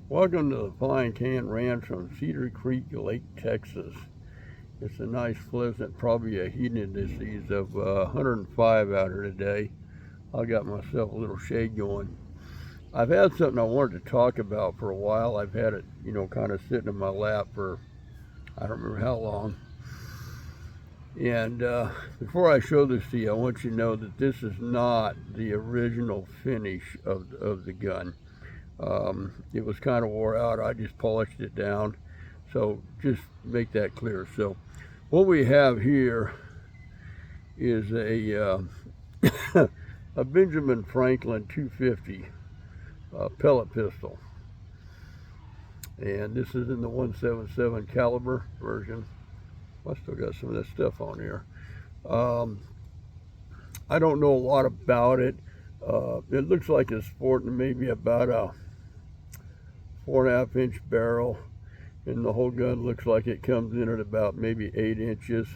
Welcome to the Flying Can Ranch on Cedar Creek Lake, Texas. It's a nice, pleasant, probably a heat indices of 105 out here today. I got myself a little shade going. I've had something I wanted to talk about for a while. I've had it, kind of sitting in my lap for I don't remember how long. And before I show this to you, I want you to know that this is not the original finish of the gun. It was kind of wore out. I just polished it down. So just make that clear. So what we have here is a a Benjamin Franklin 250 pellet pistol. And this is in the 177 caliber version. I still got some of that stuff on here. I don't know a lot about it. It looks like it's sporting maybe about a 4.5 inch barrel, and the whole gun looks like it comes in at about maybe 8 inches,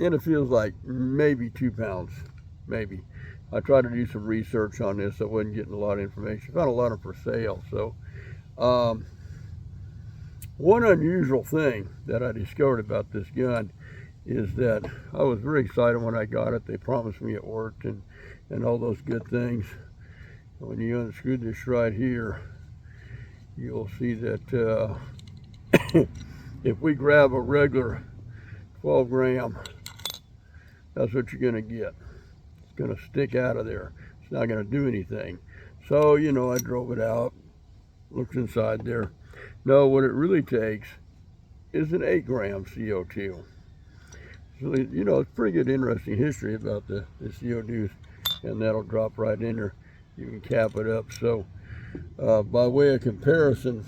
and it feels like maybe 2 pounds, maybe. I tried to do some research on this. I wasn't getting a lot of information. Found a lot of for sale. So one unusual thing that I discovered about this gun is that I was very excited when I got it. They promised me it worked and all those good things. When you unscrew this right here, you'll see that if we grab a regular 12 gram, that's what you're going to get. It's going to stick out of there. It's not going to do anything. So, I drove it out, looked inside there. No, what it really takes is an 8 gram CO2. So, it's pretty good, interesting history about the CO2s, and that'll drop right in there. You can cap it up. So, by way of comparison,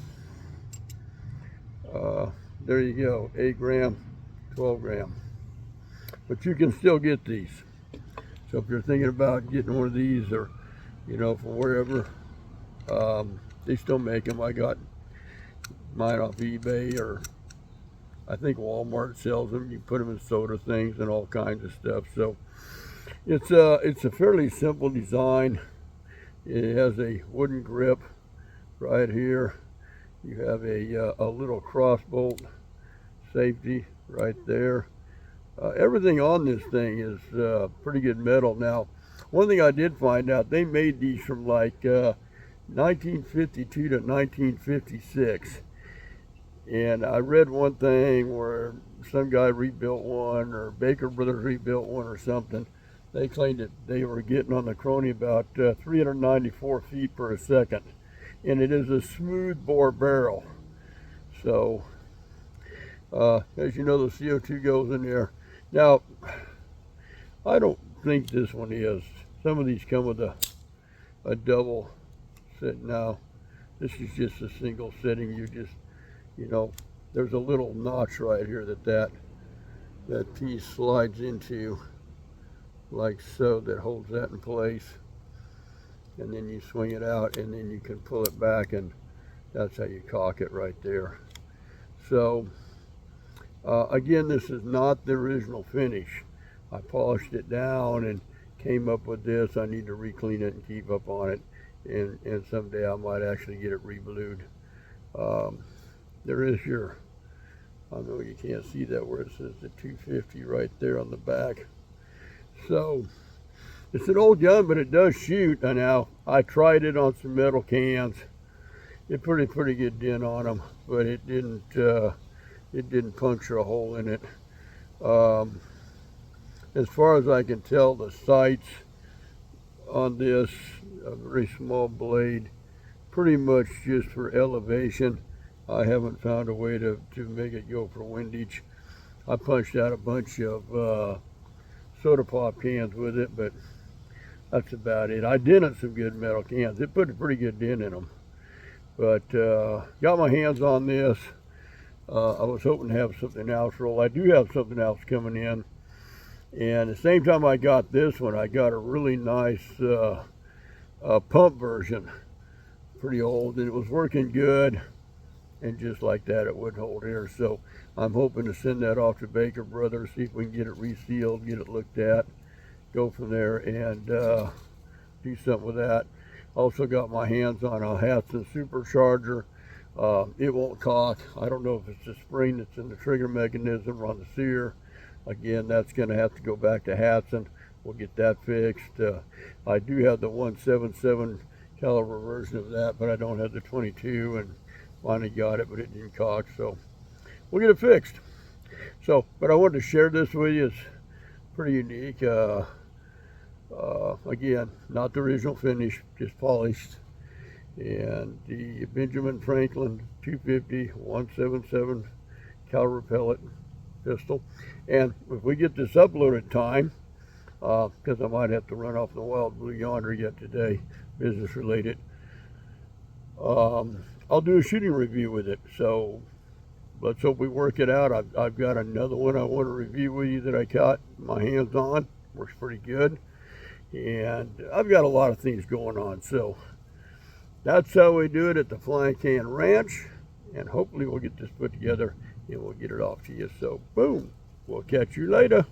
there you go, 8 gram, 12 gram. But you can still get these. So if you're thinking about getting one of these, or, from wherever, they still make them. I got mine off eBay, or I think Walmart sells them. You put them in soda things and all kinds of stuff. So it's a fairly simple design. It has a wooden grip right here. You have a little cross bolt safety right there. Everything on this thing is pretty good metal. Now, one thing I did find out, they made these from like 1952 to 1956. And I read one thing where some guy rebuilt one, or Baker Brothers rebuilt one or something. They claimed that they were getting on the Crony about 394 feet per second. And it is a smooth bore barrel. So, as you know, the CO2 goes in there. Now, I don't think this one is. Some of these come with a double set. Now, this is just a single setting. You just, there's a little notch right here that piece slides into, like so, that holds that in place. And then you swing it out, and then you can pull it back, and that's how you cock it right there. So, again, this is not the original finish. I polished it down and came up with this. I need to re-clean it and keep up on it, and someday I might actually get it re-blued. There is your, I know you can't see that where it says the 250 right there on the back. So it's an old gun, but it does shoot. And now I tried it on some metal cans. It put a pretty good dent on them, but it didn't puncture a hole in it. As far as I can tell, the sights on this, a very small blade, pretty much just for elevation. I haven't found a way to make it go for windage. I punched out a bunch of soda pop cans with it, but that's about it. I dented some good metal cans. It put a pretty good dent in them. But got my hands on this. I was hoping to have something else roll. I do have something else coming in. And at the same time I got this one, I got a really nice pump version. Pretty old, and it was working good. And just like that, it wouldn't hold air. So I'm hoping to send that off to Baker Brothers, see if we can get it resealed, get it looked at, go from there, and do something with that. Also got my hands on a Hatson supercharger. It won't cock. I don't know if it's the spring that's in the trigger mechanism or on the sear. Again, that's going to have to go back to Hatson. We'll get that fixed. I do have the 177 caliber version of that, but I don't have the 22, and finally got it, but it didn't cock, so we'll get it fixed. So, but I wanted to share this with you. It's pretty unique. Again, not the original finish, just polished. And the BenjaminFranklin 250 177 caliber pellet pistol. And if we get this uploaded time, because I might have to run off the Wild Blue yonder yet today, business related, I'll do a shooting review with it. So let's hope we work it out. I've got another one I want to review with you that I got my hands on. Works pretty good. And I've got a lot of things going on. So that's how we do it at the Flying Can Ranch. And hopefully we'll get this put together and we'll get it off to you. So boom, we'll catch you later.